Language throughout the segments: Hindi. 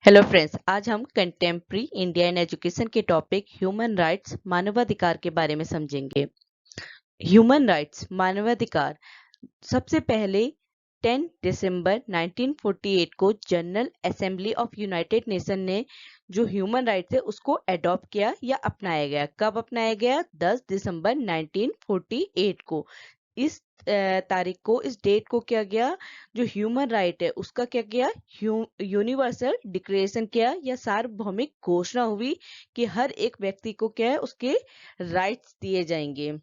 हेलो फ्रेंड्स, आज हम कंटेम्प्रेरी इंडिया इन एजुकेशन के टॉपिक ह्यूमन राइट्स मानवाधिकार के बारे में समझेंगे। ह्यूमन राइट्स मानवाधिकार सबसे पहले 10 दिसंबर 1948 को general assembly of United nation ने जो ह्यूमन राइट्स है उसको अडॉप्ट किया या अपनाया गया। कब अपनाया गया? 10 दिसंबर 1948 को। इस तारीख को, इस डेट को क्या गया, जो ह्यूमन राइट है उसका क्या किया, यूनिवर्सल डिक्लेरेशन किया या सार्वभौमिक घोषणा हुई कि हर एक व्यक्ति को क्या है, उसके राइट्स दिए जाएंगे।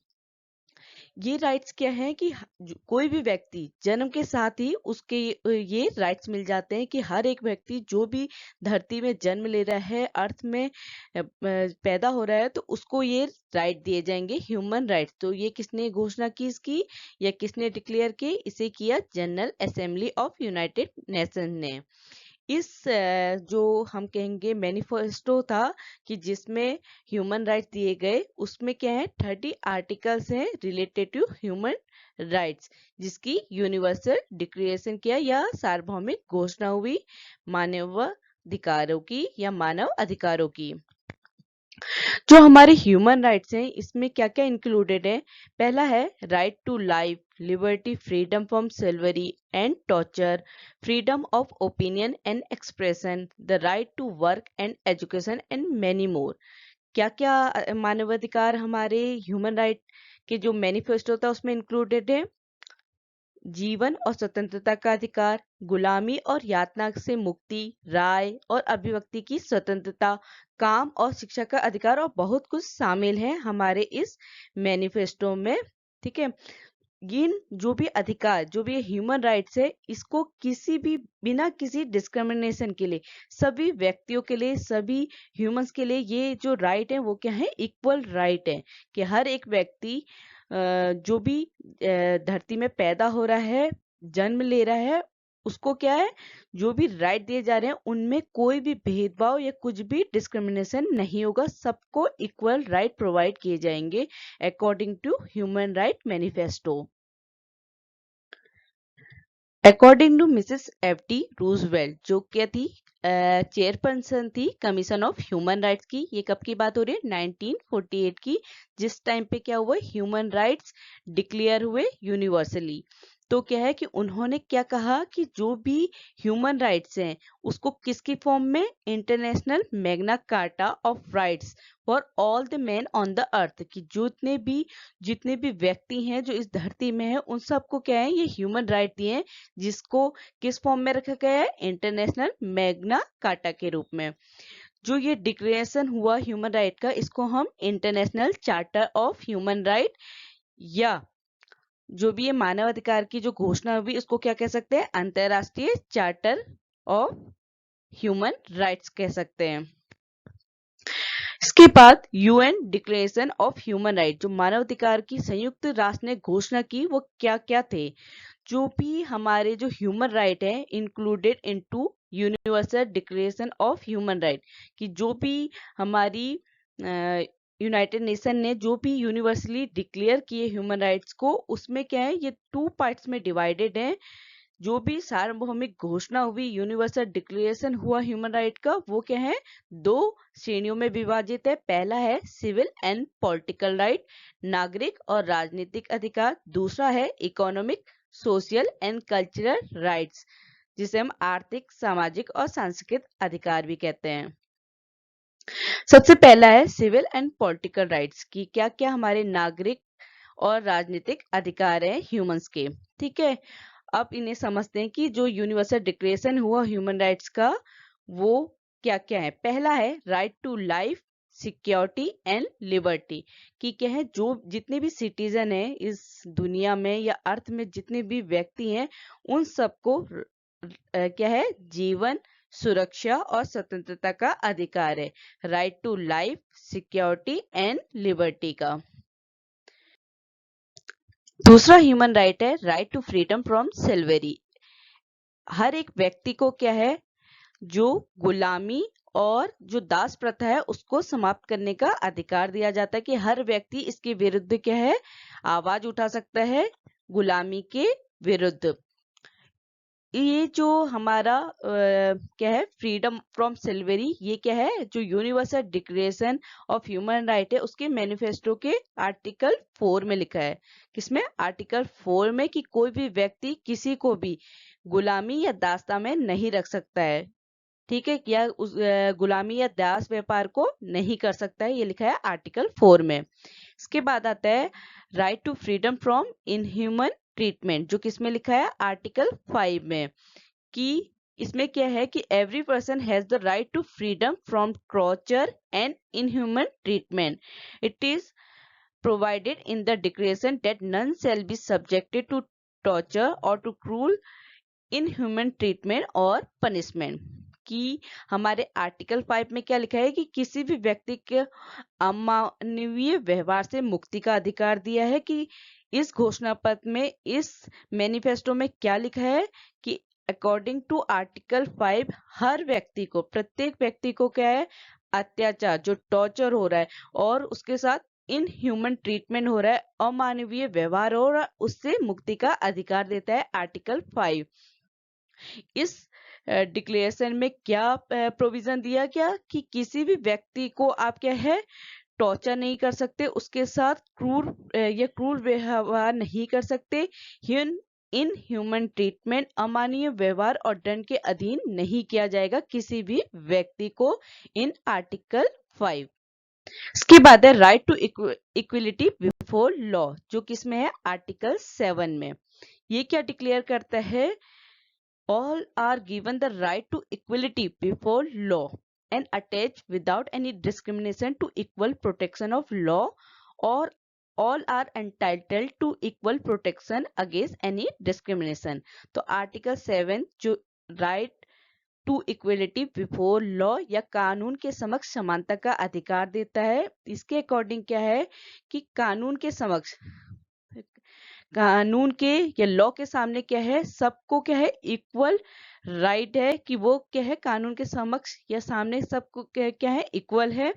ये राइट्स क्या है कि कोई भी व्यक्ति जन्म के साथ ही उसके ये राइट्स मिल जाते हैं कि हर एक व्यक्ति जो भी धरती में जन्म ले रहा है, अर्थ में पैदा हो रहा है, तो उसको ये राइट दिए जाएंगे, ह्यूमन राइट्स। तो ये किसने घोषणा की इसकी, या किसने डिक्लेयर की? इसे किया general assembly of United nation ने। इस जो हम कहेंगे मैनिफेस्टो था कि जिसमें ह्यूमन राइट्स दिए गए, उसमें क्या है, 30 आर्टिकल्स हैं रिलेटेड टू ह्यूमन राइट्स, जिसकी यूनिवर्सल डिक्लेरेशन किया या सार्वभौमिक घोषणा हुई मानवाधिकारों की या मानव अधिकारों की। जो हमारे ह्यूमन राइट्स हैं, इसमें क्या क्या इंक्लूडेड है? पहला है right to life, liberty, freedom from slavery and torture, freedom of opinion and expression, the right to work and education and many more. क्या क्या मानवाधिकार हमारे ह्यूमन राइट के जो मैनिफेस्टो था उसमें इंक्लूडेड है? जीवन और स्वतंत्रता का अधिकार, गुलामी और यातना से मुक्ति, राय और अभिव्यक्ति की स्वतंत्रता, काम और शिक्षा का अधिकार, और बहुत कुछ शामिल है हमारे इस मैनिफेस्टो में। ठीक है, इन जो भी अधिकार, जो भी ह्यूमन राइट्स है, इसको किसी भी बिना किसी डिस्क्रिमिनेशन के लिए, सभी व्यक्तियों के लिए, सभी ह्यूमंस के लिए ये जो राइट है वो क्या है, इक्वल राइट है कि हर एक व्यक्ति जो भी धरती में पैदा हो रहा है, जन्म ले रहा है, उसको क्या है, जो भी राइट दिए जा रहे हैं उनमें कोई भी भेदभाव या कुछ भी डिस्क्रिमिनेशन नहीं होगा, सबको इक्वल राइट प्रोवाइड किए जाएंगे according to human right manifesto. According to Mrs FD. Roosevelt, जो क्या थी, चेयरपर्सन थी कमीशन ऑफ ह्यूमन राइट्स की। ये कब की बात हो रही है? 1948 की, जिस टाइम पे क्या हुआ, ह्यूमन राइट्स डिक्लेयर हुए यूनिवर्सली। तो क्या है कि उन्होंने क्या कहा कि जो भी ह्यूमन राइट्स हैं उसको किसकी फॉर्म में, international Magna carta of rights for all the man on the earth, कि जितने भी व्यक्ति हैं जो इस धरती में है, उन सबको क्या है, ये ह्यूमन राइट दिए हैं, जिसको किस फॉर्म में रखा गया है, इंटरनेशनल मैग्ना कार्टा के रूप में। जो ये डिक्लेरेशन हुआ ह्यूमन राइट का, इसको हम international charter of human right, या जो भी ये मानव अधिकार की जो घोषणा हुई उसको क्या कह सकते हैं, अंतरराष्ट्रीय चार्टर ऑफ ह्यूमन राइट्स कह सकते हैं। इसके बाद UN declaration of human right, जो मानवाधिकार की संयुक्त राष्ट्र ने घोषणा की, वो क्या क्या थे? जो भी हमारे जो ह्यूमन राइट है included into universal declaration of human right, कि जो भी हमारी यूनाइटेड नेशन ने जो भी यूनिवर्सली डिक्लेयर किए ह्यूमन राइट्स को, उसमें क्या है, ये 2 पार्ट्स में डिवाइडेड है। जो भी सार्वभौमिक घोषणा हुई, यूनिवर्सल डिक्लेरेशन हुआ ह्यूमन राइट का, वो क्या है, 2 श्रेणियों में विभाजित है। पहला है सिविल एंड पॉलिटिकल राइट, नागरिक और राजनीतिक अधिकार। दूसरा है economic, social and cultural rights, जिसे हम आर्थिक, सामाजिक और सांस्कृतिक अधिकार भी कहते हैं। सबसे पहला है सिविल एंड पॉलिटिकल राइट्स, की क्या क्या हमारे नागरिक और राजनीतिक अधिकार हैं ह्यूमंस के। ठीक है, अब इन्हें समझते हैं कि जो यूनिवर्सल डिक्लेरेशन हुआ ह्यूमन राइट्स का, वो क्या क्या है। पहला है right to life, security and liberty, कि क्या है, जो जितने भी सिटीजन हैं इस दुनिया में या अर्थ में, जितने भी व्यक्ति हैं, उन सबको क्या है, जीवन, सुरक्षा और स्वतंत्रता का अधिकार है। Right to life, security and liberty का। दूसरा ह्यूमन राइट है right to freedom from slavery. हर एक व्यक्ति को क्या है, जो गुलामी और जो दास प्रथा है उसको समाप्त करने का अधिकार दिया जाता है, कि हर व्यक्ति इसके विरुद्ध क्या है, आवाज उठा सकता है गुलामी के विरुद्ध। ये जो हमारा क्या है, फ्रीडम फ्रॉम स्लेवरी, ये क्या है, जो universal declaration of human right है, उसके मैनिफेस्टो के आर्टिकल 4 में लिखा है। किसमें? आर्टिकल 4 में, कि कोई भी व्यक्ति किसी को भी गुलामी या दास्ता में नहीं रख सकता है। ठीक है, या उस गुलामी या दास व्यापार को नहीं कर सकता है, ये लिखा है आर्टिकल 4 में। इसके बाद आता है right to freedom from inhuman treatment, जो किसमें लिखा है? आर्टिकल 5 में, कि इसमें क्या है कि every person has the right to freedom from torture and inhuman treatment. It is provided in the declaration that none shall be subjected to torture or to cruel inhuman treatment or punishment। कि हमारे आर्टिकल 5 में क्या लिखा है कि किसी भी व्यक्ति के अमानवीय व्यवहार से मुक्ति का अधिकार दिया है। कि इस घोषणा पत्र में, इस मैनिफेस्टो में क्या लिखा है कि अकॉर्डिंग टू आर्टिकल 5 हर व्यक्ति को, प्रत्येक व्यक्ति को क्या है, अत्याचार, जो टॉर्चर हो रहा है और उसके साथ इनह्यूमन ट्रीटमेंट हो रहा है, अमानवीय व्यवहार हो रहा है, उससे मुक्ति का अधिकार देता है आर्टिकल 5। इस डिक्लेरेशन में क्या प्रोविजन दिया गया कि किसी भी व्यक्ति को आप क्या है, टॉर्चर नहीं कर सकते, उसके साथ क्रूर व्यवहार नहीं कर सकते, इन ह्यूमन ट्रीटमेंट, अमानवीय व्यवहार और दंड के अधीन नहीं किया जाएगा किसी भी व्यक्ति को, इन आर्टिकल 5। इसके बाद है right to equality before law, जो किसमें है? आर्टिकल 7 में। ये क्या डिक्लेयर करता है? all are given the right to equality before law and attached without any discrimination to equal protection of law, or all are entitled to equal protection against any discrimination। तो आर्टिकल 7 जो right to equality before law या कानून के समक्ष समानता का अधिकार देता है, इसके अकॉर्डिंग क्या है कि कानून के समक्ष, कानून के या लॉ के सामने क्या है, सबको क्या है, इक्वल राइट है, कि वो क्या है, कानून के समक्ष या सामने सबको क्या है, इक्वल है।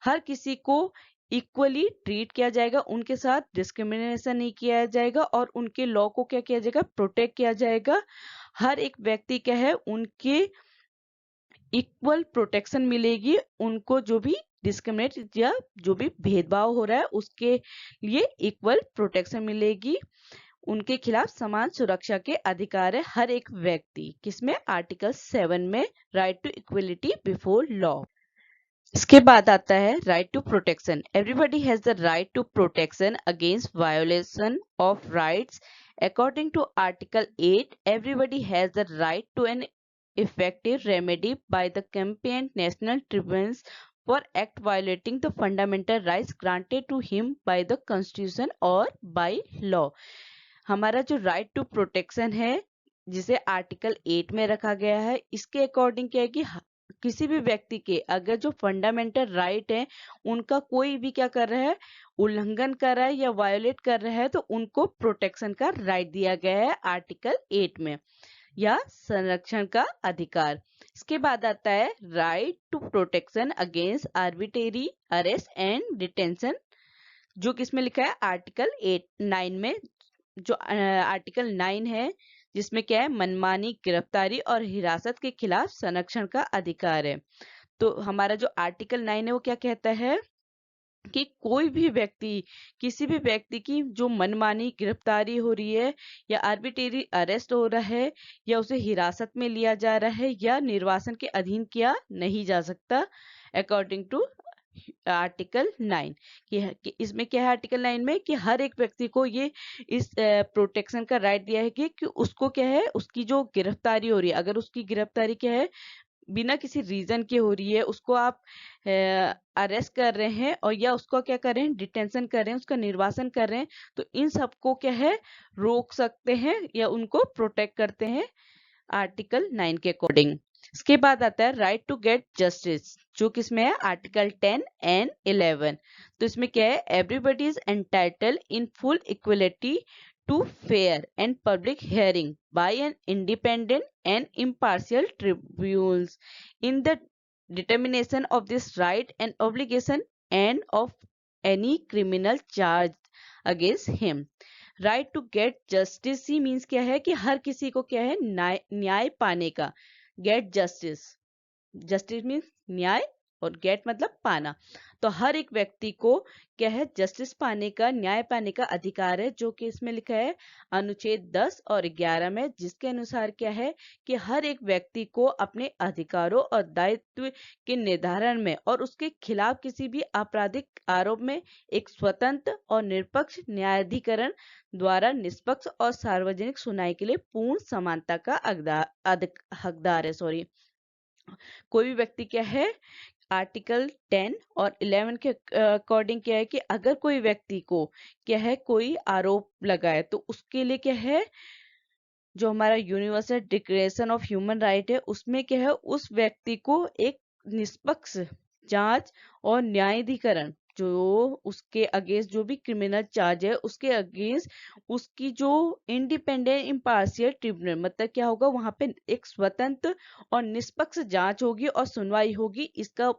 हर किसी को इक्वली ट्रीट किया जाएगा, उनके साथ डिस्क्रिमिनेशन नहीं किया जाएगा और उनके लॉ को क्या किया जाएगा, प्रोटेक्ट किया जाएगा। हर एक व्यक्ति क्या है, उनके इक्वल प्रोटेक्शन मिलेगी, उनको जो भी डिस्क्रिमिनेट या जो भी भेदभाव हो रहा है उसके लिए इक्वल प्रोटेक्शन मिलेगी, उनके खिलाफ समान सुरक्षा के अधिकार है हर एक व्यक्ति। किसमें? आर्टिकल 7 में, right to equality before law. इसके बाद आता है right to protection. Everybody has the right to protection against violation of rights. According to article 8, everybody has the right to an effective remedy by the competent national tribunals for act violating the fundamental rights granted to him by the constitution or by law। हमारा जो राइट टू प्रोटेक्शन है, जिसे आर्टिकल 8 में रखा गया है, इसके अकॉर्डिंग क्या है कि किसी भी व्यक्ति के अगर जो फंडामेंटल राइट है, उनका कोई भी क्या कर रहा है, उल्लंघन कर रहा है या वायोलेट कर रहा है, तो उनको प्रोटेक्शन का राइट दिया गया है आर्टिकल 8 में, या संरक्षण का अधिकार। इसके बाद आता है right to protection against arbitrary arrest and detention, जो किसमें लिखा है? आर्टिकल 9 में। जो आर्टिकल 9 है, जिसमें क्या है, मनमानी, गिरफ्तारी और हिरासत के खिलाफ संरक्षण का अधिकार है। तो हमारा जो आर्टिकल 9 है वो क्या कहता है कि कोई भी व्यक्ति, किसी भी व्यक्ति की जो मनमानी गिरफ्तारी हो रही है या आर्बिट्रेरी अरेस्ट हो रहा है या उसे हिरासत में लिया जा रहा है या निर्वासन के अधीन किया नहीं जा सकता, अकॉर्डिंग टू आर्टिकल 9। कि इसमें क्या है आर्टिकल 9 में, कि हर एक व्यक्ति को ये इस प्रोटेक्शन का राइट दिया है कि उसको क्या है, उसकी जो गिरफ्तारी हो रही है, अगर उसकी गिरफ्तारी क्या है, बिना किसी रीजन के हो रही है, उसको आप अरेस्ट कर रहे हैं और या उसको क्या कर रहे हैं, डिटेंशन कर रहे हैं, उसका निर्वासन कर रहे हैं, तो इन सबको क्या है, रोक सकते हैं या उनको प्रोटेक्ट करते हैं आर्टिकल 9 के अकॉर्डिंग। इसके बाद आता है राइट टू गेट जस्टिस, जो किसमें है? Article 10 and 11। तो इसमें क्या है? Everybody is entitled in full equality to fair and public hearing by an independent and impartial tribunals in the determination of this right and obligation and of any criminal charge against him। Right to get justice he means क्या है कि हर किसी को क्या है न्याय पाने का। गेट जस्टिस, जस्टिस मीन्स न्याय और गेट मतलब पाना। तो हर एक व्यक्ति को क्या है जस्टिस पाने का, न्याय पाने का अधिकार है, जो कि इसमें लिखा है अनुच्छेद 10 और 11 में, जिसके अनुसार क्या है कि हर एक व्यक्ति को अपने अधिकारों और दायित्व के निर्धारण में और उसके खिलाफ किसी भी आपराधिक आरोप में एक स्वतंत्र और निष्पक्ष न्यायाधिकरण द्वारा निष्पक्ष और सार्वजनिक सुनवाई के लिए पूर्ण समानता का हकदार है। कोई भी व्यक्ति क्या है आर्टिकल 10 और 11 के अकॉर्डिंग क्या है कि अगर कोई व्यक्ति को क्या है कोई आरोप लगाए तो उसके लिए क्या है जो हमारा universal declaration of human right है उसमें क्या है उस व्यक्ति को एक निष्पक्ष जांच और न्यायाधिकरण, जो उसके अगेंस्ट जो भी क्रिमिनल चार्ज है उसके अगेंस्ट उसकी जो इंडिपेंडेंट इम्पार्शियल ट्रिब्यूनल, मतलब क्या होगा वहां पे एक स्वतंत्र और निष्पक्ष जांच होगी और सुनवाई होगी। इसका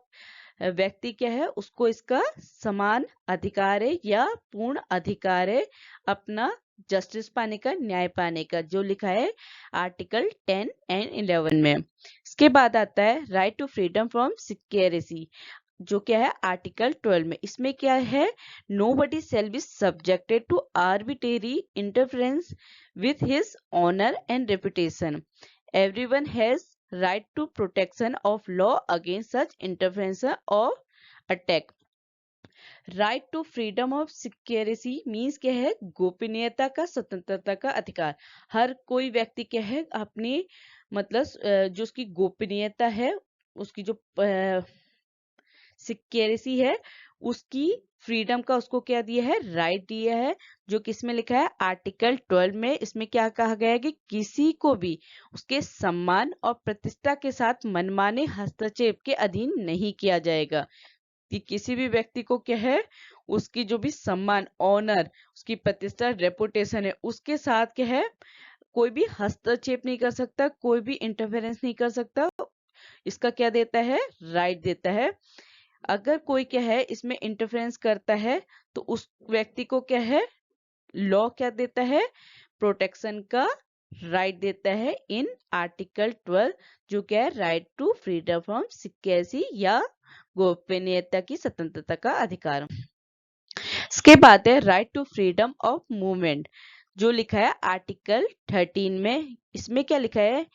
व्यक्ति क्या है उसको इसका समान अधिकार है या पूर्ण अधिकार है अपना जस्टिस पाने का, न्याय पाने का, जो लिखा है आर्टिकल 10 एंड 11 में। इसके बाद आता है right to freedom from security, जो क्या है आर्टिकल 12 में। इसमें क्या है nobody shall be subjected to arbitrary interference with his honour and reputation. Everyone has right to protection of law against such interference or attack। Right to freedom of security means क्या है गोपनीयता का, स्वतंत्रता का अधिकार। हर कोई व्यक्ति क्या है अपनी मतलब जो उसकी गोपनीयता है, उसकी जो सिक्योरिटी है, उसकी फ्रीडम का उसको क्या दिया है राइट दिया है, जो किसमें लिखा है आर्टिकल 12 में। इसमें क्या कहा गया है कि किसी को भी उसके सम्मान और प्रतिष्ठा के साथ मनमाने हस्तक्षेप के अधीन नहीं किया जाएगा। कि किसी भी व्यक्ति को क्या है उसकी जो भी सम्मान, ऑनर, उसकी प्रतिष्ठा, रेपुटेशन है उसके साथ क्या है कोई भी हस्तक्षेप नहीं कर सकता, कोई भी इंटरफेरेंस नहीं कर सकता। इसका क्या देता है राइट देता है। अगर कोई क्या है इसमें इंटरफेरेंस करता है तो उस व्यक्ति को क्या है लॉ क्या देता है प्रोटेक्शन का राइट देता है इन आर्टिकल 12, जो क्या है right to freedom from security या गोपनीयता की स्वतंत्रता का अधिकार। इसके बाद है right to freedom of movement, जो लिखा है आर्टिकल 13 में। इसमें क्या लिखा है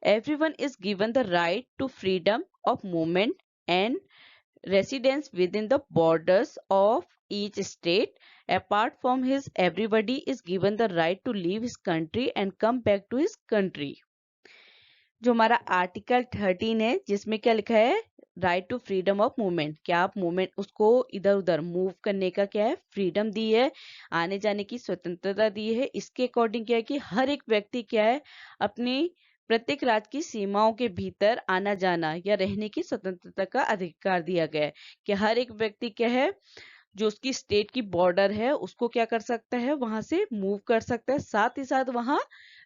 everyone is given the right to freedom of movement and residence within the borders of each state. Apart from his, everybody is given the right to leave his country and come back to his country। जो हमारा आर्टिकल 13 है जिसमें क्या लिखा है right to freedom of movement, क्या आप मूवमेंट उसको इधर उधर मूव करने का क्या है फ्रीडम दी है, आने जाने की स्वतंत्रता दी है। इसके अकॉर्डिंग क्या है कि हर एक व्यक्ति क्या है अपनी प्रत्येक राज्य की सीमाओं के भीतर आना जाना या रहने की स्वतंत्रता का अधिकार दिया गया है। कि हर एक व्यक्ति क्या है जो उसकी स्टेट की बॉर्डर है उसको क्या कर सकता है वहां से मूव कर सकता है, साथ ही साथ वहां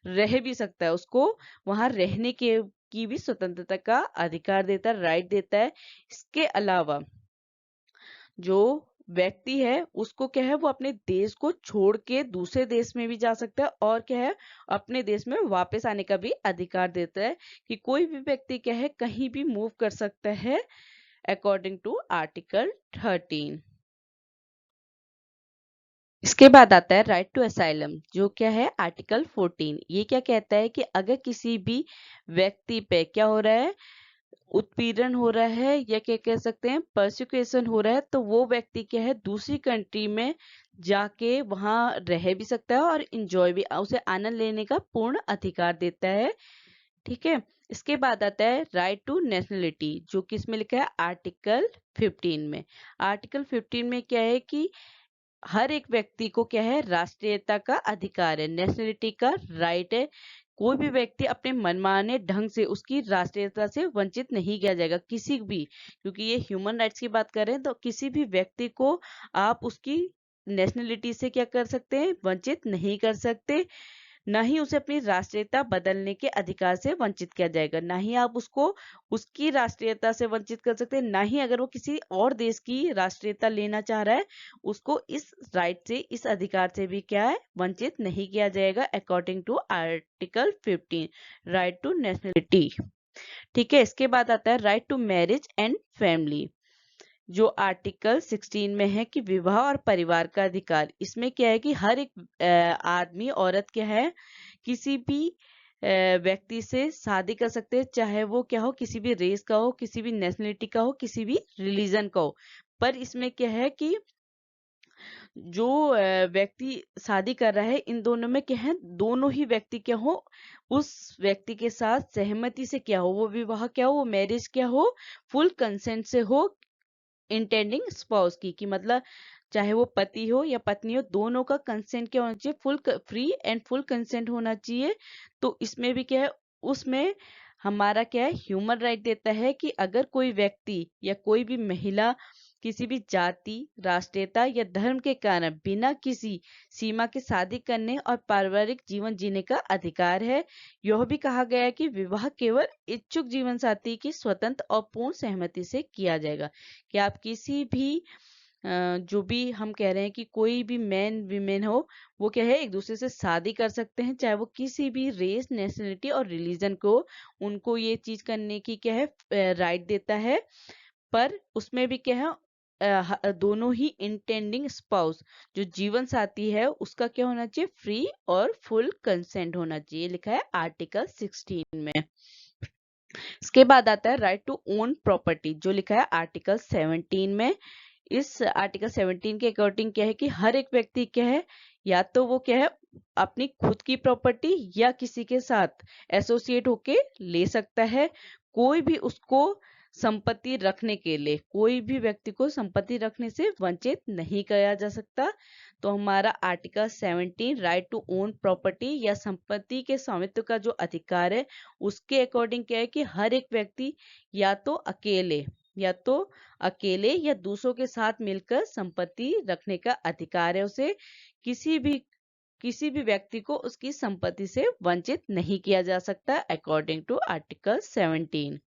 रह भी सकता है, उसको वहां रहने के की भी स्वतंत्रता का अधिकार देता है, राइट देता है। इसके अलावा जो व्यक्ति है उसको क्या है वो अपने देश को छोड़ के दूसरे देश में भी जा सकता है और क्या है अपने देश में वापस आने का भी अधिकार देता है कि कोई भी व्यक्ति क्या है कहीं भी मूव कर सकता है अकॉर्डिंग टू आर्टिकल 13। इसके बाद आता है राइट टू असाइलम, जो क्या है आर्टिकल 14। ये क्या कहता है कि अगर किसी भी व्यक्ति पे क्या हो रहा है उत्पीड़न हो रहा है या क्या कह सकते हैं परसिक्यूशन हो रहा है तो वो व्यक्ति क्या है दूसरी कंट्री में जाके वहां रह भी सकता है और इंजॉय भी, उसे आनंद लेने का पूर्ण अधिकार देता है। ठीक है। इसके बाद आता है राइट टू नेशनलिटी, जो कि इसमें लिखा है आर्टिकल 15 में। आर्टिकल 15 में क्या है कि हर एक व्यक्ति को क्या है राष्ट्रीयता का अधिकार है, नेशनलिटी का राइट है। कोई भी व्यक्ति अपने मनमाने ढंग से उसकी राष्ट्रीयता से वंचित नहीं किया जाएगा किसी भी, क्योंकि ये ह्यूमन राइट्स की बात कर रहे हैं तो किसी भी व्यक्ति को आप उसकी नेशनलिटी से क्या कर सकते हैं वंचित नहीं कर सकते। ना ही उसे अपनी राष्ट्रीयता बदलने के अधिकार से वंचित किया जाएगा, ना ही आप उसको उसकी राष्ट्रीयता से वंचित कर सकते हैं, ना ही अगर वो किसी और देश की राष्ट्रीयता लेना चाह रहा है उसको इस राइट से, इस अधिकार से भी क्या है, वंचित नहीं किया जाएगा according to article 15 right to nationality. ठीक है, इसके बाद आता है right to marriage and family, जो आर्टिकल 16 में है कि विवाह और परिवार का अधिकार। इसमें क्या है कि हर एक आदमी औरत क्या है, किसी भी व्यक्ति से शादी कर सकते हैं, चाहे वो क्या हो, किसी भी रेस का हो, किसी भी नेशनलिटी का हो, किसी भी रिलीजन का हो। पर इसमें क्या है कि जो व्यक्ति शादी कर रहा है, इन दोनों में क्या है, दोनों ही व्यक्ति क्या हो, उस व्यक्ति के साथ सहमति से क्या हो, वो विवाह क्या हो, वो मैरिज क्या हो, फुल कंसेंट से हो, इंटेंडिंग स्पाउस की, कि मतलब चाहे वो पति हो या पत्नी हो, दोनों का कंसेंट क्या होना चाहिए, full free and full consent होना चाहिए। तो इसमें भी क्या है, उसमें हमारा क्या है, ह्यूमन राइट देता है कि अगर कोई व्यक्ति या कोई भी महिला किसी भी जाति, राष्ट्रीयता या धर्म के कारण बिना किसी सीमा के शादी करने और पारिवारिक जीवन जीने का अधिकार है। यह भी कहा गया है कि विवाह केवल इच्छुक जीवन साथी की स्वतंत्र और पूर्ण सहमति से किया जाएगा। कि आप किसी भी जो भी हम कह रहे हैं कि कोई भी मैन विमेन हो, वो क्या है, एक दूसरे से शादी कर सकते हैं, चाहे वो किसी भी रेस, नेशनलिटी और रिलीजन को, उनको ये चीज करने की क्या है, राइट देता है। पर उसमें भी क्या है, दोनों ही इंटेंडिंग स्पाउस, जो जीवन साथी है, उसका क्या होना चाहिए, फ्री और फुल कंसेंट होना चाहिए, लिखा है आर्टिकल 16 में। इसके बाद आता है राइट टू ओन प्रॉपर्टी, जो लिखा है आर्टिकल 17 में। इस आर्टिकल 17 के अकॉर्डिंग क्या है कि हर एक व्यक्ति क्या है, या तो वो क्या है, अपनी खुद की प्रॉपर्टी या किसी के साथ एसोसिएट होके ले सकता है। कोई भी उसको संपत्ति रखने के लिए, कोई भी व्यक्ति को संपत्ति रखने से वंचित नहीं किया जा सकता। तो हमारा article 17 right to own property या संपत्ति के स्वामित्व का जो अधिकार है, उसके अकॉर्डिंग क्या है कि हर एक व्यक्ति या तो अकेले या दूसरों के साथ मिलकर संपत्ति रखने का अधिकार है उसे। किसी भी व्यक्ति को उसकी संपत्ति से वंचित नहीं किया जा सकता अकॉर्डिंग टू आर्टिकल 17।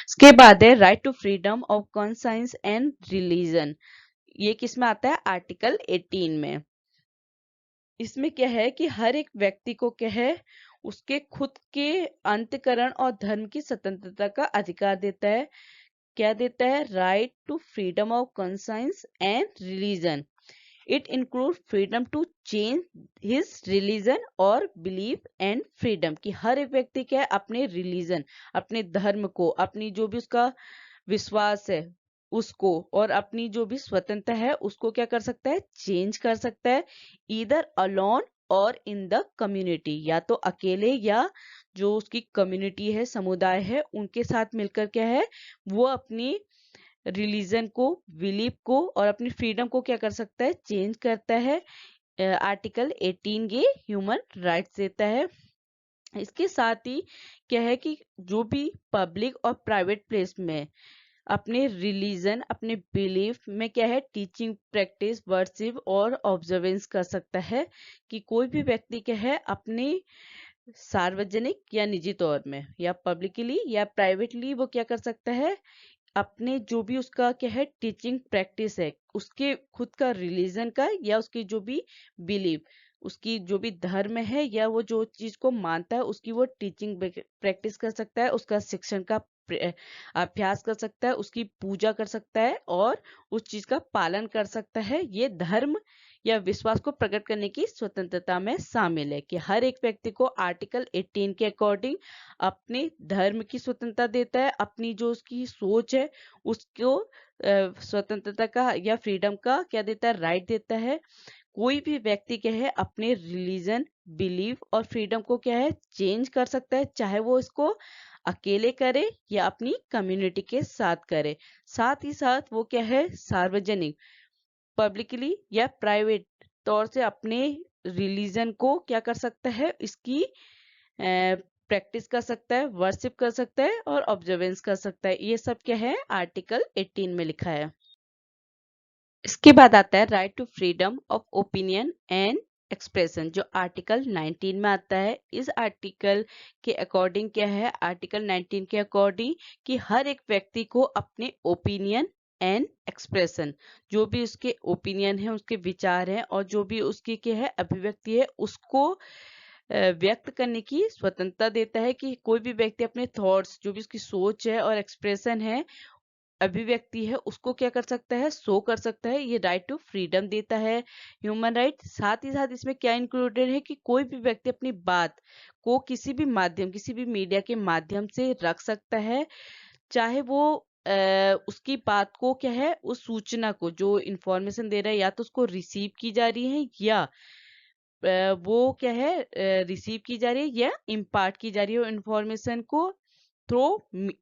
इसके बाद है right to freedom of conscience and religion. ये किसमें आता है, आर्टिकल 18 में। इसमें क्या है कि हर एक व्यक्ति को क्या है, उसके खुद के अंतकरण और धर्म की स्वतंत्रता का अधिकार देता है। क्या देता है, right to freedom of conscience and religion. It include freedom to change his religion और बिलीव एंड फ्रीडम, कि हर एक व्यक्ति क्या है, अपने रिलीजन, अपने धर्म को, अपनी जो भी उसका विश्वास है उसको, और अपनी जो भी स्वतंत्रता है उसको क्या कर सकता है, चेंज कर सकता है, ईदर अलोन और इन द कम्युनिटी, या तो अकेले या जो उसकी कम्युनिटी है, समुदाय है, उनके साथ मिलकर क्या है, वो अपनी रिलीजन को, बिलीफ को और अपनी फ्रीडम को क्या कर सकता है, चेंज करता है। आर्टिकल 18 ये ह्यूमन राइट्स देता है। इसके साथ ही क्या है कि जो भी पब्लिक और प्राइवेट प्लेस में अपने रिलीजन, अपने बिलीफ में क्या है, टीचिंग, प्रैक्टिस, वर्शिप और ऑब्जर्वेंस कर सकता है। कि कोई भी व्यक्ति क्या है, अपने सार्वजनिक या निजी तौर में या पब्लिकली या प्राइवेटली वो क्या कर सकता है, अपने जो भी उसका क्या है, टीचिंग प्रैक्टिस है, उसके खुद का रिलीजन का या उसकी जो भी बिलीव, उसकी जो भी धर्म है या वो जो चीज को मानता है, उसकी वो टीचिंग प्रैक्टिस कर सकता है, उसका शिक्षण का अभ्यास कर सकता है, उसकी पूजा कर सकता है और उस चीज का पालन कर सकता है। ये धर्म या विश्वास को प्रकट करने की स्वतंत्रता में शामिल है। कि हर एक व्यक्ति को आर्टिकल 18 के अकॉर्डिंग अपने धर्म की स्वतंत्रता देता है, अपनी जो उसकी सोच है उसको स्वतंत्रता का या फ्रीडम का क्या देता है, राइट देता है। कोई भी व्यक्ति क्या है, अपने रिलीजन, बिलीफ और फ्रीडम को क्या है, चेंज कर सकता है, चाहे वो इसको अकेले करे या अपनी कम्युनिटी के साथ करे। साथ ही साथ वो क्या है, सार्वजनिक, पब्लिकली या प्राइवेट तौर से अपने रिलीजन को क्या कर सकता है, इसकी प्रैक्टिस कर सकता है, वर्शिप कर सकता है और ऑब्जर्वेंस कर सकता है। ये सब क्या है, आर्टिकल 18 में लिखा है। इसके बाद आता है right to freedom of opinion and expression जो आर्टिकल 19 में आता है। इस आर्टिकल के अकॉर्डिंग क्या है, आर्टिकल 19 के अकॉर्डिंग कि हर एक व्यक्ति को अपने ओपिनियन एंड एक्सप्रेशन, जो भी उसके ओपिनियन है, उसके विचार हैं और जो भी उसकी क्या है अभिव्यक्ति है, उसको व्यक्त करने की स्वतंत्रता देता है कि कोई भी व्यक्ति अपने थॉट्स, जो भी उसकी सोच है और एक्सप्रेशन है, अभिव्यक्ति है, उसको क्या कर सकता है, शो कर सकता है। ये राइट टू फ्रीडम देता है ह्यूमन राइट। साथ ही साथ इसमें क्या इंक्लूडेड है कि कोई भी व्यक्ति अपनी बात को किसी भी माध्यम, किसी भी मीडिया के माध्यम से रख सकता है, चाहे वो उसकी बात को क्या है, उस सूचना को जो इंफॉर्मेशन दे रहा है या तो उसको रिसीव की जा रही है या वो क्या है रिसीव की जा रही है या इम्पार्ट की जा रही है इंफॉर्मेशन को थ्रू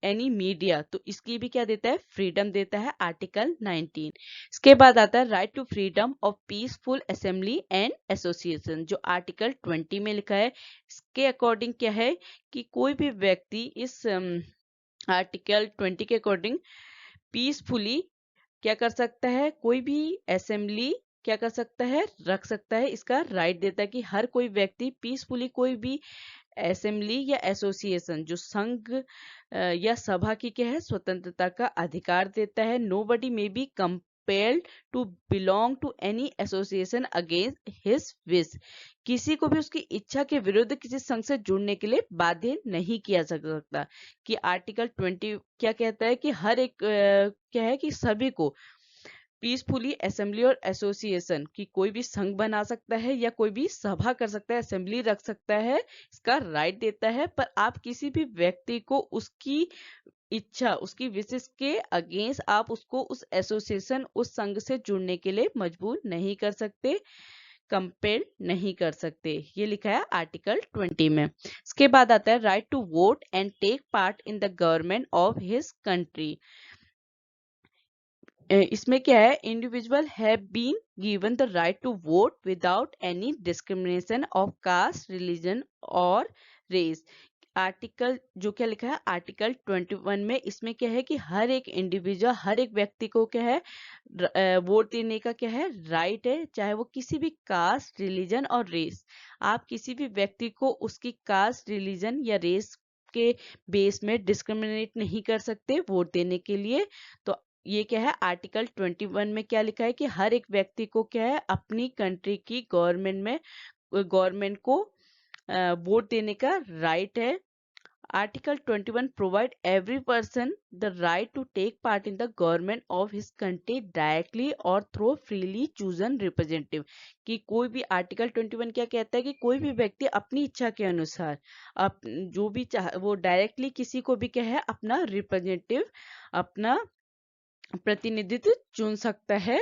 एनी मीडिया, तो इसकी भी क्या देता है, फ्रीडम देता है आर्टिकल 19। इसके बाद आता है right to freedom of peaceful assembly and association जो आर्टिकल 20 में लिखा है। इसके अकॉर्डिंग क्या है कि कोई भी व्यक्ति इस आर्टिकल 20 के अकॉर्डिंग पीसफुली क्या कर सकता है, कोई भी असेंबली क्या कर सकता है, रख सकता है। इसका राइट देता है कि हर कोई व्यक्ति पीसफुली कोई भी असेंबली या एसोसिएशन जो संघ या सभा की क्या है स्वतंत्रता का अधिकार देता है। Nobody may be compelled to belong to any association against his wish, किसी को भी उसकी इच्छा के विरुद्ध किसी संघ से जुड़ने के लिए बाध्य नहीं किया जा सकता। कि आर्टिकल 20 क्या कहता है कि हर एक क्या है कि सभी को पीसफुली असेंबली और एसोसिएशन की कोई भी संघ बना सकता है या कोई भी सभा कर सकता है, असेंबली रख सकता है, इसका राइट देता है। पर आप किसी भी व्यक्ति को उसकी इच्छा, उसकी विशेष के अगेंस्ट आप उसको उस एसोसिएशन, उस संघ से जुड़ने के लिए मजबूर नहीं कर सकते, कंपेल नहीं कर सकते। ये लिखा है आर्टिकल 20 में। इसके बाद आता है right to vote and take part in the government of his country. इसमें क्या है, individual have been given the right to vote without any discrimination of caste, religion और रेस। आर्टिकल जो क्या लिखा है आर्टिकल 21 में, इसमें क्या है कि हर एक इंडिविजुअल, हर एक व्यक्ति को क्या है वोट देने का क्या है राइट है, चाहे वो किसी भी कास्ट, रिलीजन और रेस। आप किसी भी व्यक्ति को उसकी कास्ट, रिलीजन या रेस के बेस में डिस्क्रिमिनेट नहीं कर सकते वोट देने के लिए। तो ये क्या है आर्टिकल 21 में क्या लिखा है कि हर एक व्यक्ति को क्या है अपनी कंट्री की गवर्नमेंट को वोट देने का राइट है। Article 21 provide every person the right to take part in the government of his country directly और थ्रू फ्रीली चूजन रिप्रेजेंटेटिव। कि कोई भी आर्टिकल 21 क्या कहता है कि कोई भी व्यक्ति अपनी इच्छा के अनुसार जो भी चाह वो डायरेक्टली किसी को भी क्या है अपना रिप्रेजेंटेटिव, अपना प्रतिनिधित्व चुन सकता है।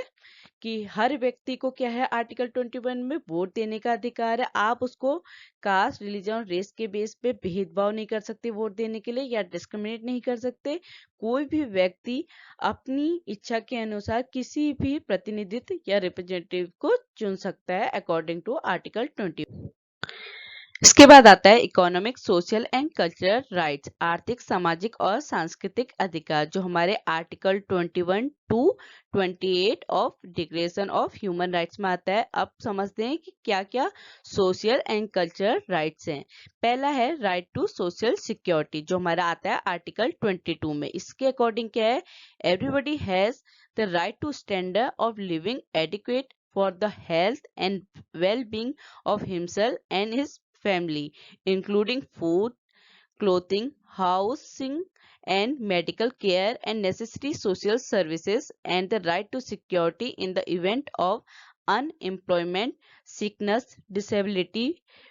कि हर व्यक्ति को क्या है आर्टिकल 21 में वोट देने का अधिकार है। आप उसको कास्ट, रिलीजन और रेस के बेस पे भेदभाव नहीं कर सकते वोट देने के लिए या डिस्क्रिमिनेट नहीं कर सकते। कोई भी व्यक्ति अपनी इच्छा के अनुसार किसी भी प्रतिनिधित्व या रिप्रेजेंटेटिव को चुन सकता है अकॉर्डिंग टू आर्टिकल 20। इसके बाद आता है economic, social and cultural rights, आर्थिक, सामाजिक और सांस्कृतिक अधिकार जो हमारे article 21 to 28 of declaration of human rights में आता है। अब समझते हैं कि क्या क्या सोशल एंड कल्चरल राइट्स हैं। पहला है राइट टू सोशल सिक्योरिटी जो हमारा आता है आर्टिकल 22 में। इसके अकॉर्डिंग क्या है, everybody has the right to standard of living adequate for the health and well-being of himself and his family, including food, clothing, housing, and medical care and necessary social services, and the right to security in the event of unemployment, sickness, disability,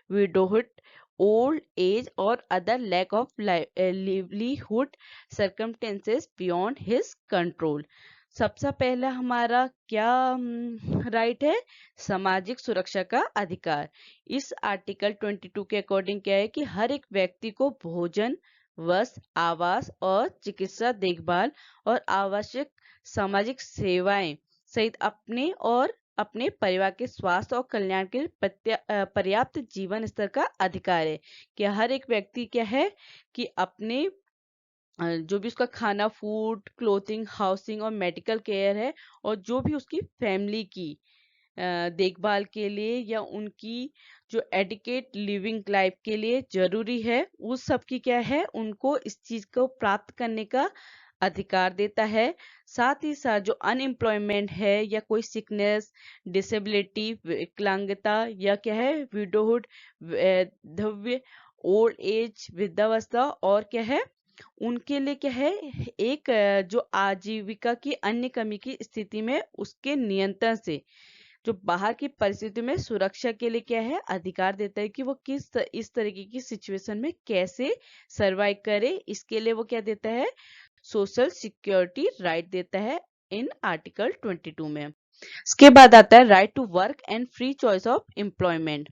widowhood, old age, or other lack of livelihood circumstances beyond his control. सबसे पहला हमारा क्या राइट है, सामाजिक सुरक्षा का अधिकार। इस आर्टिकल 22 के अकॉर्डिंग क्या है कि हर एक व्यक्ति को भोजन, वस्त्र, आवास और चिकित्सा देखभाल और आवश्यक सामाजिक सेवाएं सहित अपने और अपने परिवार के स्वास्थ्य और कल्याण के लिए पर्याप्त जीवन स्तर का अधिकार है। कि हर एक व्यक्ति क्या है कि अपने जो भी उसका खाना, फूड, क्लोथिंग, हाउसिंग और मेडिकल केयर है और जो भी उसकी फैमिली की देखभाल के लिए या उनकी जो एडिकेट लिविंग लाइफ के लिए जरूरी है, उस सब की क्या है, उनको इस चीज को प्राप्त करने का अधिकार देता है। साथ ही साथ जो अनएम्प्लॉयमेंट है या कोई सिकनेस, डिसेबिलिटी, विकलांगता या क्या है, विडोहुड, वैधव्य, ओल्ड एज, वृद्धावस्था और क्या है, उनके लिए क्या है, एक जो आजीविका की अन्य कमी की स्थिति में उसके नियंत्रण से जो बाहर की परिस्थिति में सुरक्षा के लिए क्या है, अधिकार देता है कि वो इस तरीके की सिचुएशन में कैसे सरवाइव करे। इसके लिए वो क्या देता है, सोशल सिक्योरिटी राइट देता है इन आर्टिकल 22 में। इसके बाद आता है right to work and free choice of employment,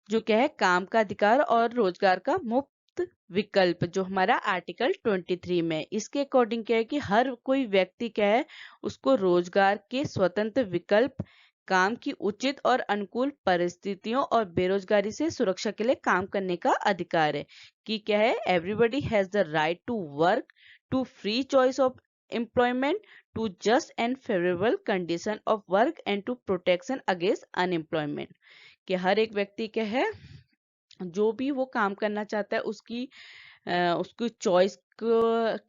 जो क्या है, काम का अधिकार और रोजगार का मुफ्त विकल्प, जो हमारा आर्टिकल 23 में। इसके अकॉर्डिंग क्या है कि हर कोई व्यक्ति क्या है, उसको रोजगार के स्वतंत्र विकल्प, काम की उचित और अनुकूल परिस्थितियों और बेरोजगारी से सुरक्षा के लिए काम करने का अधिकार है। कि क्या है, everybody has the right to work, to free choice of employment, to just and favourable condition of work and to protection against unemployment. कि हर एक व्यक्ति क्या है, जो भी वो काम करना चाहता है उसकी चॉइस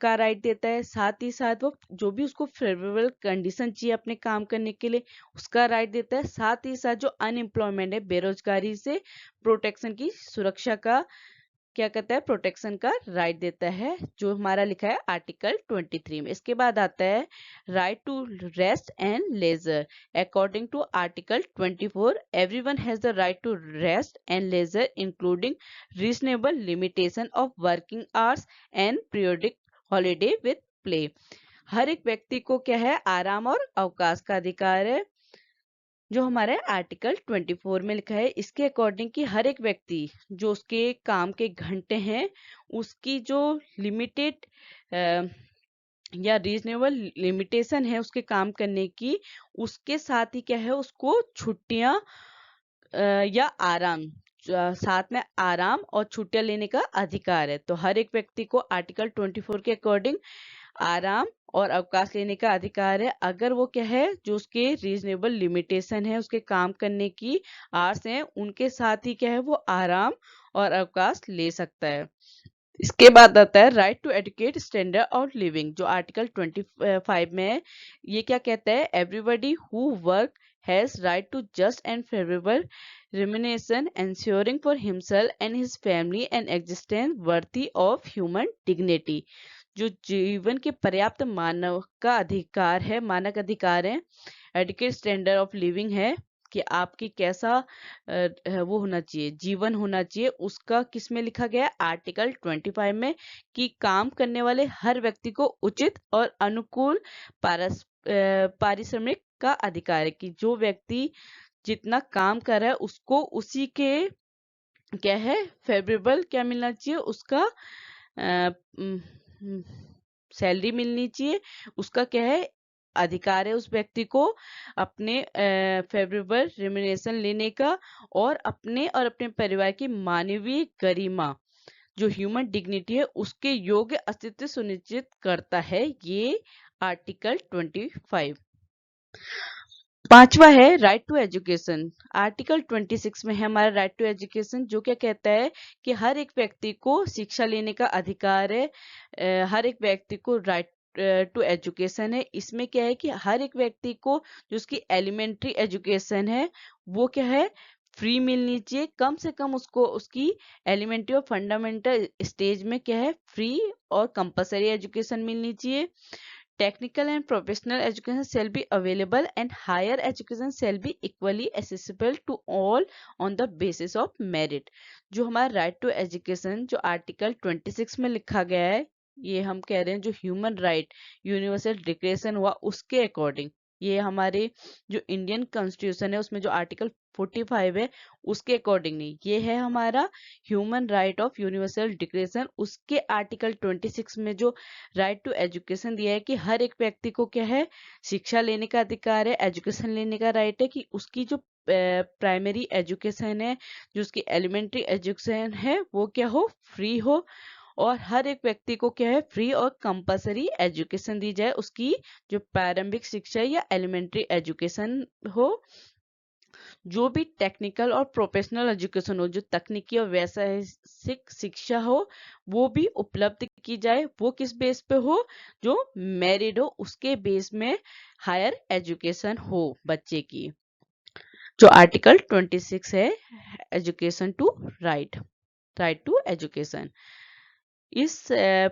का राइट देता है। साथ ही साथ वो जो भी उसको फेवरेबल कंडीशन चाहिए अपने काम करने के लिए, उसका राइट देता है। साथ ही साथ जो अनएम्प्लॉयमेंट है, बेरोजगारी से प्रोटेक्शन की सुरक्षा का क्या कहता है, प्रोटेक्शन का राइट देता है, जो हमारा लिखा है आर्टिकल 23 में। इसके बाद आता है right to rest and leisure. According to article 24, everyone has the right to rest and leisure including reasonable limitation of working hours and periodic holiday with pay. हर एक व्यक्ति को क्या है, आराम और अवकाश का अधिकार है, जो हमारे आर्टिकल 24 में लिखा है। इसके अकॉर्डिंग कि हर एक व्यक्ति जो उसके काम के घंटे हैं, उसकी जो लिमिटेड या रीजनेबल लिमिटेशन है उसके काम करने की, उसके साथ ही क्या है, उसको छुट्टियां या आराम, साथ में आराम और छुट्टियां लेने का अधिकार है। तो हर एक व्यक्ति को आर्टिकल 24 के अकॉर्डिंग आराम और अवकाश लेने का अधिकार है, अगर वो क्या है, जो उसके रीजनेबल लिमिटेशन है उसके काम करने की आवर्स हैं, उनके साथ ही क्या है, वो आराम और अवकाश ले सकता है। इसके बाद आता है right to adequate standard of living, जो आर्टिकल 25 में है। ये क्या कहता है, everybody who work has right to just and favourable remuneration ensuring for himself and his family an existence worthy of human dignity। जो जीवन के पर्याप्त मानव का अधिकार है, मानक अधिकार है। एडुकेट स्टैंडर्ड ऑफ लिविंग है कि आपकी कैसा वो होना चाहिए, जीवन होना चाहिए, उसका किस में लिखा गया है, आर्टिकल 25 में। कि काम करने वाले हर व्यक्ति को उचित और अनुकूल पारिश्रमिक का अधिकार है। कि जो व्यक्ति जितना काम कर रहा है उसको उसी के क्या है, फेवरेबल क्या मिलना चाहिए, उसका सैलरी मिलनी चाहिए, उसका क्या है, अधिकार है उस व्यक्ति को अपने फेवरेबल रिम्यूनरेशन लेने का, और अपने परिवार की मानवीय गरिमा, जो ह्यूमन डिग्निटी है, उसके योग्य अस्तित्व सुनिश्चित करता है ये आर्टिकल 25। पांचवा है राइट टू एजुकेशन। आर्टिकल 26 में है हमारा राइट टू एजुकेशन, जो क्या कहता है कि हर एक व्यक्ति को शिक्षा लेने का अधिकार है। हर एक व्यक्ति को राइट टू एजुकेशन है। इसमें क्या है कि हर एक व्यक्ति को जो उसकी एलिमेंट्री एजुकेशन है वो क्या है, फ्री मिलनी चाहिए। कम से कम उसको उसकी एलिमेंट्री और फंडामेंटल स्टेज में क्या है, फ्री और कंपलसरी एजुकेशन मिलनी चाहिए। Technical and professional education shall be available and higher education shall be equally accessible to all on the basis of merit। जो हमारा राइट टू एजुकेशन जो आर्टिकल 26 में लिखा गया है, ये हम कह रहे हैं जो ह्यूमन राइट यूनिवर्सल डिक्लेरेशन हुआ उसके अकॉर्डिंग, ये हमारे जो इंडियन कॉन्स्टिट्यूशन है उसमें जो आर्टिकल 45 है उसके अकॉर्डिंग नहीं, ये है हमारा human right of universal declaration. उसके आर्टिकल 26 में जो राइट टू एजुकेशन दिया है कि हर एक व्यक्ति को क्या है, शिक्षा लेने का अधिकार है, एजुकेशन लेने का राइट है। कि उसकी जो प्राइमरी एजुकेशन है, जो उसकी एलिमेंट्री एजुकेशन है, वो क्या हो, फ्री हो, और हर एक व्यक्ति को क्या है, फ्री और कंपलसरी एजुकेशन दी जाए। उसकी जो प्रारंभिक शिक्षा या एलिमेंट्री एजुकेशन हो, जो भी टेक्निकल और प्रोफेशनल एजुकेशन हो, जो तकनीकी और व्यावसायिक शिक्षा हो, वो भी उपलब्ध की जाए। वो किस बेस पे हो? जो मैरिड हो उसके बेस में हायर एजुकेशन हो बच्चे की। जो आर्टिकल 26 है, education to right to education. Is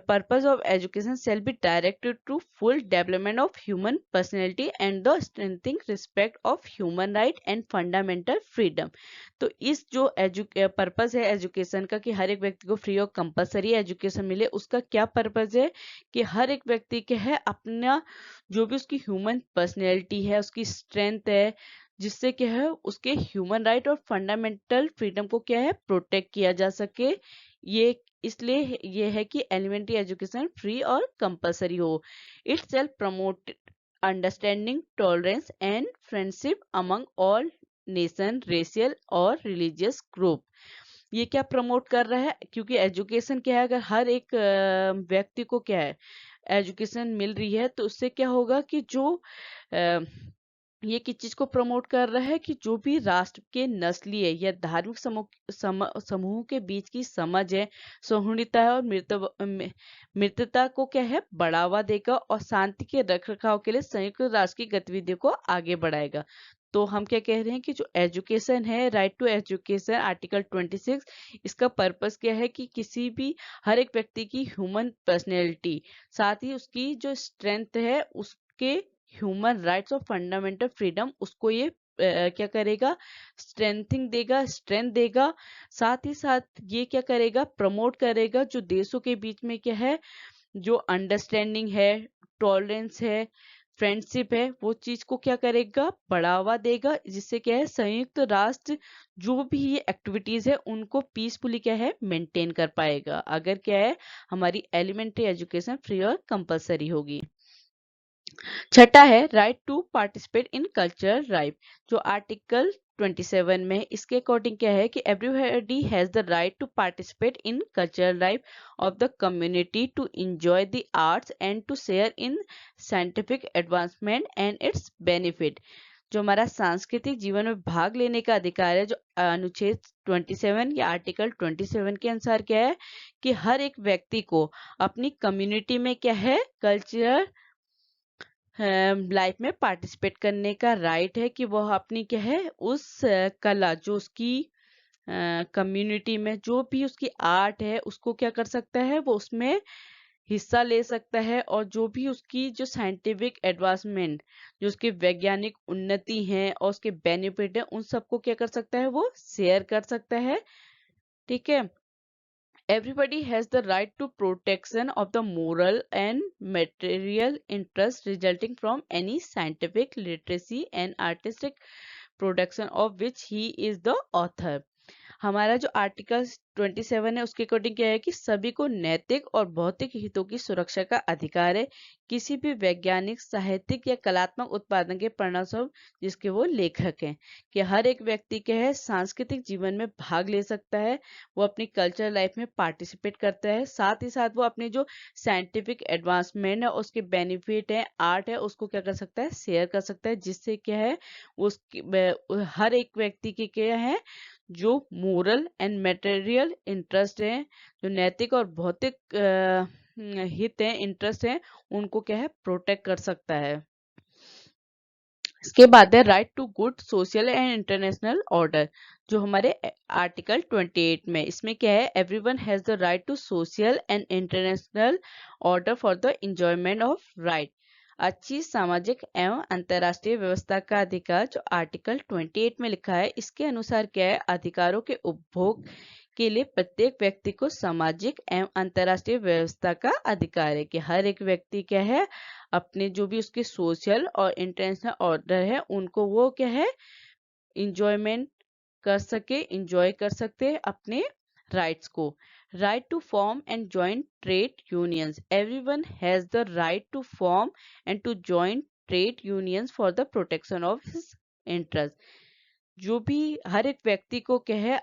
purpose of education shall be directed to full development of human personality and the strengthening respect of human right and fundamental freedom। तो इस जो पर्पस है एजुकेशन का कि हर एक व्यक्ति को फ्री और कंपलसरी एजुकेशन मिले, उसका क्या पर्पस है कि हर एक व्यक्ति के है अपना जो भी उसकी ह्यूमन पर्सनैलिटी है, उसकी स्ट्रेंथ है, जिससे क्या है उसके ह्यूमन राइट और फंडामेंटल फ्रीडम को क्या है प्रोटेक्ट किया जा सके। ये इसलिए ये है कि एलिमेंट्री एजुकेशन फ्री और कंपलसरी हो। It self promote understanding, tolerance and friendship among all nation, racial और रिलीजियस ग्रुप। ये क्या प्रमोट कर रहा है? क्योंकि एजुकेशन क्या है, अगर हर एक व्यक्ति को क्या है एजुकेशन मिल रही है, तो उससे क्या होगा कि जो ये किस चीज को प्रमोट कर रहा है कि जो भी राष्ट्र के नस्लीय या धार्मिक समूह के बीच की समझ है, सौहार्दता है और मित्रता को क्या है बढ़ावा देगा और शांति के रखरखाव के लिए संयुक्त राष्ट्र की गतिविधियों को आगे बढ़ाएगा। तो हम क्या कह रहे हैं कि जो एजुकेशन है, राइट टू एजुकेशन आर्टिकल 26, इसका पर्पस क्या है कि किसी भी हर एक व्यक्ति की ह्यूमन पर्सनैलिटी, साथ ही उसकी जो स्ट्रेंथ है, उसके ह्यूमन राइट्स और फंडामेंटल फ्रीडम, उसको ये क्या करेगा स्ट्रेंथिंग देगा, स्ट्रेंथ देगा। साथ ही साथ ये क्या करेगा प्रमोट करेगा जो देशों के बीच में क्या है जो अंडरस्टैंडिंग है, टॉलरेंस है, फ्रेंडशिप है, वो चीज को क्या करेगा बढ़ावा देगा, जिससे क्या है संयुक्त राष्ट्र जो भी ये एक्टिविटीज है उनको पीसफुली क्या है मेंटेन कर पाएगा, अगर क्या है हमारी एलिमेंट्री एजुकेशन फ्री और कंपलसरी होगी। छठा है right to participate in cultural life, जो आर्टिकल 27 में, इसके अकॉर्डिंग क्या है कि everybody has the right to participate in cultural life of the community, to enjoy the arts and to share in scientific advancement and its benefit. जो हमारा सांस्कृतिक जीवन में भाग लेने का अधिकार है, जो अनुच्छेद 27 या आर्टिकल 27 के अनुसार क्या है कि हर एक व्यक्ति को अपनी कम्युनिटी में क्या है कल्चरल लाइफ में पार्टिसिपेट करने का राइट है कि वह अपनी क्या है उस कला जो उसकी कम्युनिटी में जो भी उसकी आर्ट है उसको क्या कर सकता है, वो उसमें हिस्सा ले सकता है, और जो भी उसकी जो साइंटिफिक एडवांसमेंट, जो उसकी वैज्ञानिक उन्नति है और उसके बेनिफिट है, उन सबको क्या कर सकता है वो शेयर कर सकता है। ठीक है। Everybody has the right to protection of the moral and material interest resulting from any scientific literacy and artistic production of which he is the author। हमारा जो आर्टिकल 27 है उसके अकॉर्डिंग क्या है कि सभी को नैतिक और भौतिक हितों की सुरक्षा का अधिकार है, किसी भी वैज्ञानिक, साहित्यिक या कलात्मक उत्पादन के परिणामस्वरूप जिसके वो लेखक हैं, कि हर एक व्यक्ति के है सांस्कृतिक जीवन में भाग ले सकता है, वो अपनी कल्चरल लाइफ में पार्टिसिपेट करता है, साथ ही साथ वो अपने जो साइंटिफिक एडवांसमेंट है उसके बेनिफिट है, आर्ट है, उसको क्या कर सकता है शेयर कर सकता है, जिससे क्या है उसकी हर एक व्यक्ति के क्या है जो मोरल एंड मटेरियल इंटरेस्ट है, जो नैतिक और भौतिक हित है, इंटरेस्ट है, उनको क्या है प्रोटेक्ट कर सकता है। इसके बाद है right to good social and international order, जो हमारे आर्टिकल 28 में, इसमें क्या है everyone has the right to social and international order for the enjoyment of right, अच्छी सामाजिक एवं अंतर्राष्ट्रीय व्यवस्था का अधिकार, जो आर्टिकल 28 में लिखा है। इसके अनुसार क्या है अधिकारों के उपभोग के लिए प्रत्येक व्यक्ति को सामाजिक एवं अंतर्राष्ट्रीय व्यवस्था का अधिकार है, कि हर एक व्यक्ति क्या है अपने जो भी उसके सोशल और इंटरनेशनल ऑर्डर है उनको वो क्या है इंजॉयमेंट कर सके, इंजॉय कर सकते अपने राइट्स को। Right to form and join trade unions, everyone has the right to form and to join trade unions for the protection of his interest, जो भी हर एक व्यक्ति को क्या है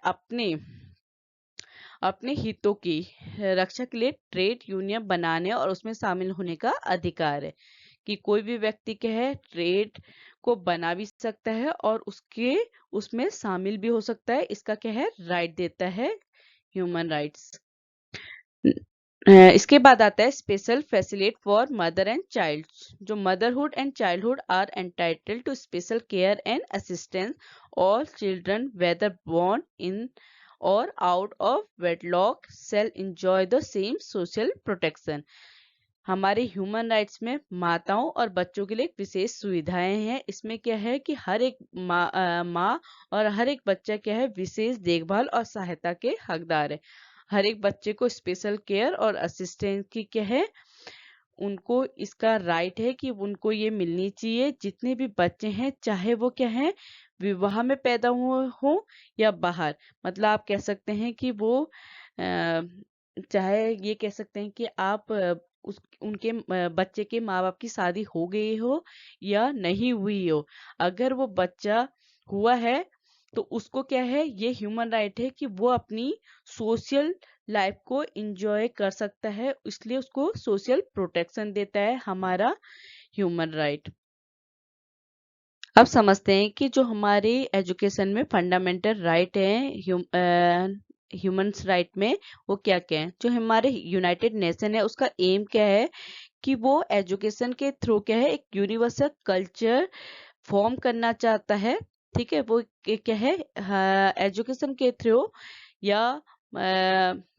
अपने हितों की रक्षा के लिए ट्रेड यूनियन बनाने और उसमें शामिल होने का अधिकार है, कि कोई भी व्यक्ति क्या है ट्रेड को बना भी सकता है और उसमें शामिल भी हो सकता है, इसका क्या है राइट देता है ह्यूमन राइट्स। इसके बाद आता है special facility for mother and child. जो motherhood and childhood are entitled to special care and assistance all children whether born in or out of wedlock shall enjoy the same social protection. हमारे ह्यूमन राइट्स में माताओं और बच्चों के लिए एक विशेष सुविधाएं हैं। इसमें क्या है कि हर एक माँ और हर एक बच्चा क्या है विशेष देखभाल और सहायता के हकदार है। हर एक बच्चे को स्पेशल केयर और असिस्टेंस की क्या है उनको इसका राइट है कि उनको ये मिलनी चाहिए। जितने भी बच्चे हैं चाहे वो क्या है विवाह में पैदा हुए हो या बाहर, मतलब आप कह सकते हैं कि वो चाहे ये कह सकते हैं कि आप उनके बच्चे के माँ बाप की शादी हो गई हो या नहीं हुई हो, अगर वो बच्चा हुआ है तो उसको क्या है ये ह्यूमन राइट है कि वो अपनी सोशल लाइफ को एंजॉय कर सकता है, इसलिए उसको सोशल प्रोटेक्शन देता है हमारा ह्यूमन राइट। अब समझते हैं कि जो हमारे एजुकेशन में फंडामेंटल राइट है ह्यूमंस राइट में वो क्या क्या है। जो हमारे यूनाइटेड नेशन है उसका एम क्या है कि वो एजुकेशन के थ्रू क्या है एक यूनिवर्सल कल्चर फॉर्म करना चाहता है। ठीक है, वो क्या है एजुकेशन के थ्रू या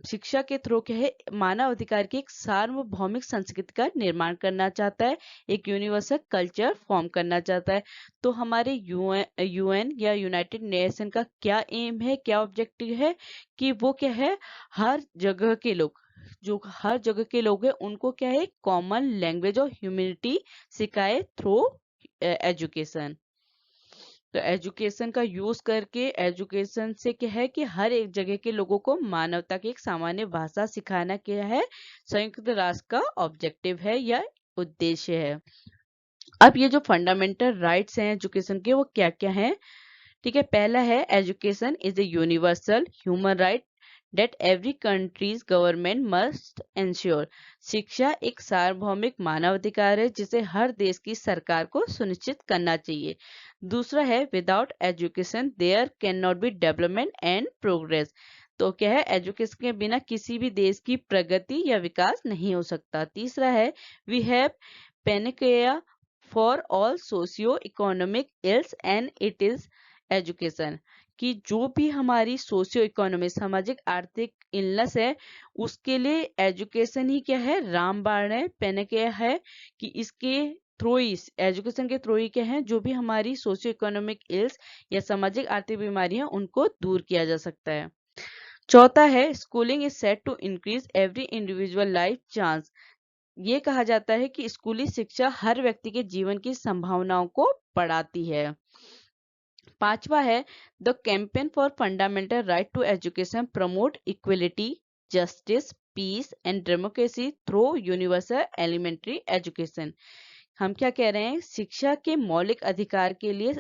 शिक्षा के थ्रू क्या है मानव अधिकार की एक सार्वभौमिक संस्कृति का निर्माण करना चाहता है, एक यूनिवर्सल कल्चर फॉर्म करना चाहता है। तो हमारे यूएन या यूनाइटेड नेशन का क्या एम है, क्या ऑब्जेक्टिव है कि वो क्या है हर जगह के लोग जो हर जगह के लोग हैं उनको क्या है कॉमन लैंग्वेज और ह्यूमैनिटी सिखाए थ्रू एजुकेशन। तो एजुकेशन का यूज करके एजुकेशन से क्या है कि हर एक जगह के लोगों को मानवता की एक सामान्य भाषा सिखाना क्या है संयुक्त राष्ट्र का ऑब्जेक्टिव है या उद्देश्य है। अब ये जो फंडामेंटल राइट्स हैं एजुकेशन के वो क्या क्या हैं। ठीक है, पहला है education is a universal human right that every country's government must ensure। शिक्षा एक सार्वभौमिक मानव अधिकार है जिसे हर देश की सरकार को सुनिश्चित करना चाहिए। दूसरा है without education there can not be development and progress. तो क्या है एजुकेशन के बिना किसी भी देश की प्रगति या विकास नहीं हो सकता। तीसरा है we have panacea for all socio economic ills and it is education. कि जो भी हमारी सोशियो इकोनॉमिक सामाजिक आर्थिक इलनेस है उसके लिए एजुकेशन ही क्या है रामबाण है, पेन क्या है कि इसके थ्रू ही एजुकेशन के थ्रू ही क्या है जो भी हमारी सोशियो इकोनॉमिक इल्स या सामाजिक आर्थिक बीमारियां उनको दूर किया जा सकता है। चौथा है schooling is set to increase every individual life chance. ये कहा जाता है कि स्कूली शिक्षा हर व्यक्ति के जीवन की संभावनाओं को बढ़ाती है। पांचवा है the campaign for fundamental right to education promote equality justice peace and democracy through universal elementary education. हम क्या कह रहे हैं शिक्षा के मौलिक अधिकार के लिए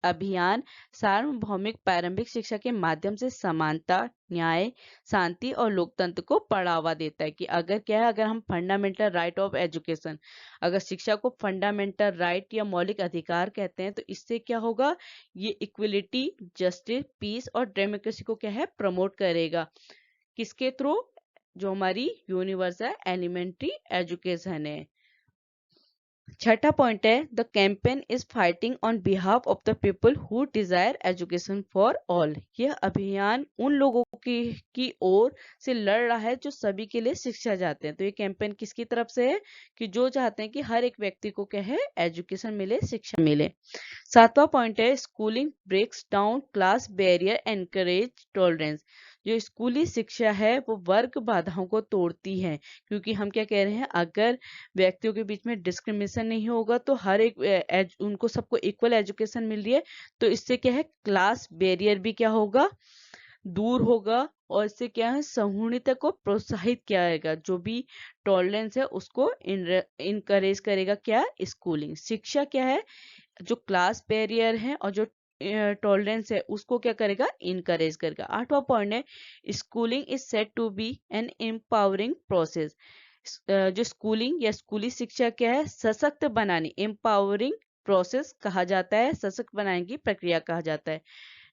अभियान सार्वभौमिक प्रारंभिक शिक्षा के माध्यम से समानता न्याय शांति और लोकतंत्र को बढ़ावा देता है। कि अगर क्या है अगर हम फंडामेंटल राइट ऑफ एजुकेशन अगर शिक्षा को फंडामेंटल राइट या मौलिक अधिकार कहते हैं तो इससे क्या होगा ये इक्वलिटी जस्टिस पीस और डेमोक्रेसी को क्या है प्रमोट करेगा। किसके थ्रू जो हमारी यूनिवर्सल एलिमेंट्री एजुकेशन है। छठा पॉइंट है the campaign is fighting on behalf of the people who desire education for all. यह अभियान उन लोगों की ओर से लड़ रहा है जो सभी के लिए शिक्षा चाहते हैं। तो ये कैंपेन किसकी तरफ से है कि जो चाहते हैं कि हर एक व्यक्ति को क्या है एजुकेशन मिले शिक्षा मिले। सातवां पॉइंट है schooling breaks down class barrier encourage tolerance. जो स्कूली शिक्षा है वो वर्ग बाधाओं को तोड़ती है क्योंकि हम क्या कह रहे हैं अगर व्यक्तियों के बीच में डिस्क्रिमिनेशन नहीं होगा तो हर एक उनको सबको इक्वल एजुकेशन मिल रही है तो इससे क्या है क्लास बैरियर भी क्या होगा दूर होगा और इससे क्या है सहुणिता को प्रोत्साहित किया जाएगा। जो भी टॉलरेंस है उसको इनकरेज करेगा क्या स्कूलिंग शिक्षा क्या है जो क्लास बैरियर है और जो टॉलरेंस है उसको क्या करेगा इनकरेज करेगा। आठवां पॉइंट है schooling is set to be an empowering process. जो स्कूलिंग या स्कूली शिक्षा क्या है, सशक्त बनाने, एम्पावरिंग प्रोसेस कहा जाता है, सशक्त बनाने की प्रक्रिया कहा जाता है।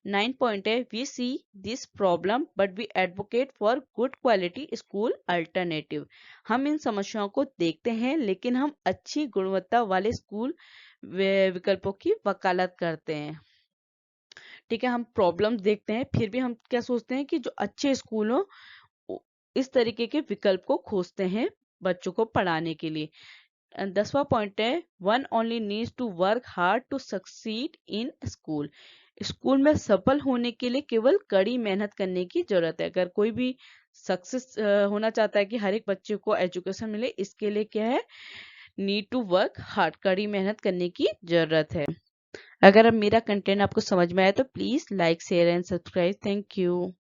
9 पॉइंट है, we see this problem but we advocate for good quality school alternative. हम इन समस्याओं को देखते हैं लेकिन हम अच्छी गुणवत्ता वाले स्कूल विकल्पों की वकालत करते हैं। ठीक है, हम प्रॉब्लम्स देखते हैं फिर भी हम क्या सोचते हैं कि जो अच्छे स्कूल हो इस तरीके के विकल्प को खोजते हैं बच्चों को पढ़ाने के लिए। 10वां पॉइंट है, one only needs to work hard to succeed in school. School में सफल होने के लिए केवल कड़ी मेहनत करने की जरूरत है। अगर कोई भी सक्सेस होना चाहता है कि हर एक बच्चे को एजुकेशन मिले, इसके लिए क्या है, नीड टू वर्क हार्ड, कड़ी मेहनत करने की जरूरत है। अगर अब मेरा कंटेंट आपको समझ में आया तो please like share and subscribe. Thank you.